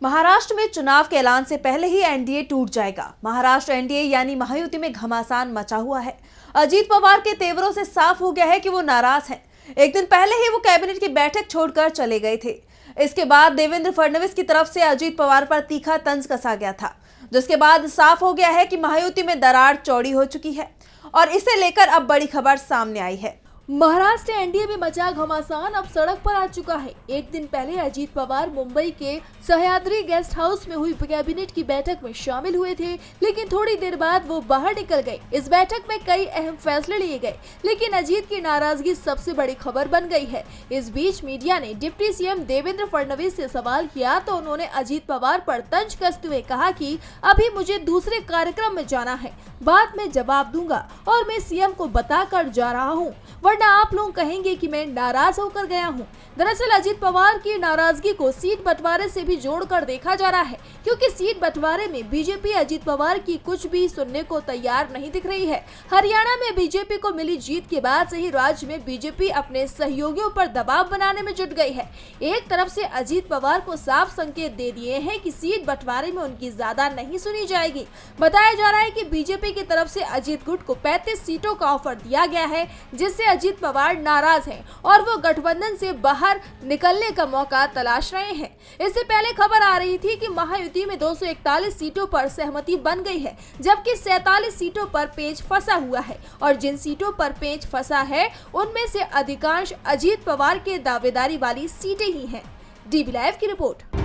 महाराष्ट्र में चुनाव के ऐलान से पहले ही एनडीए टूट जाएगा। महाराष्ट्र एनडीए यानी महायुति में घमासान मचा हुआ है। अजीत पवार के तेवरों से साफ हो गया है कि वो नाराज हैं। एक दिन पहले ही वो कैबिनेट की बैठक छोड़कर चले गए थे। इसके बाद देवेंद्र फडणवीस की तरफ से अजीत पवार पर तीखा तंज कसा गया था, जिसके बाद साफ हो गया है कि महायुति में दरार चौड़ी हो चुकी है और इसे लेकर अब बड़ी खबर सामने आई है। महाराष्ट्र एनडीए में मचा घमासान अब सड़क पर आ चुका है। एक दिन पहले अजीत पवार मुंबई के सह्याद्री गेस्ट हाउस में हुई कैबिनेट की बैठक में शामिल हुए थे, लेकिन थोड़ी देर बाद वो बाहर निकल गए। इस बैठक में कई अहम फैसले लिए गए, लेकिन अजीत की नाराजगी सबसे बड़ी खबर बन गई है। इस बीच मीडिया ने डिप्टी सीएम देवेंद्र फडणवीस से सवाल किया तो उन्होंने अजीत पवार पर तंज कसते हुए कहा कि अभी मुझे दूसरे कार्यक्रम में जाना है, बाद में जवाब दूंगा और मैं सीएम को बताकर जा रहा हूँ, वरना आप लोग कहेंगे कि मैं नाराज होकर गया हूं। दरअसल अजीत पवार की नाराजगी को सीट बंटवारे से भी जोड़कर देखा जा रहा है, क्योंकि सीट बंटवारे में बीजेपी अजीत पवार की कुछ भी सुनने को तैयार नहीं दिख रही है। हरियाणा में बीजेपी को मिली जीत के बाद से ही राज्य में बीजेपी अपने सहयोगियों पर दबाव बनाने में जुट गई है। एक तरफ से अजीत पवार को साफ संकेत दे दिए हैं कि सीट बंटवारे में उनकी ज्यादा नहीं सुनी जाएगी। बताया जा रहा है कि बीजेपी की तरफ से अजीत गुट को 35 सीटों का ऑफर दिया गया है, जिससे अजीत पवार नाराज हैं और वो गठबंधन से बाहर निकलने का मौका तलाश रहे हैं। इससे पहले खबर आ रही थी कि महायुति में 241 सीटों पर सहमति बन गई है, जबकि 47 सीटों पर पेच फंसा हुआ है और जिन सीटों पर पेच फंसा है उनमें से अधिकांश अजीत पवार के दावेदारी वाली सीटें ही हैं। डीबी लाइव की रिपोर्ट।